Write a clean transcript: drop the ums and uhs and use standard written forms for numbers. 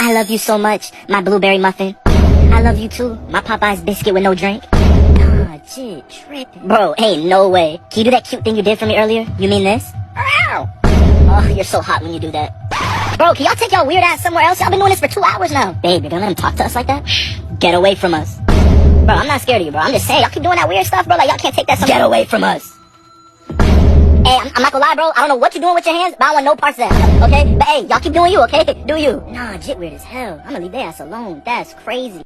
I love you so much, my blueberry muffin. I love you too, my Popeye's biscuit with no drink. Nah, jit, tripping. Bro, ain't no way. Can you do that cute thing you did for me earlier? You mean this? Ow! Oh, you're so hot when you do that. Bro, can y'all take y'all weird ass somewhere else? Y'all been doing this for 2 hours now. Babe, you're gonna let him talk to us like that? Get away from us. Bro, I'm not scared of you, bro. I'm just saying, y'all keep doing that weird stuff, bro. Like, y'all can't take that somewhere. Get away from us. Hey, I'm not gonna lie, bro. I don't know what you're doing with your hands, but I want no parts of that, okay? But hey, y'all keep doing you, okay? Do you. Nah, jit weird as hell. I'm gonna leave their ass alone. That's crazy.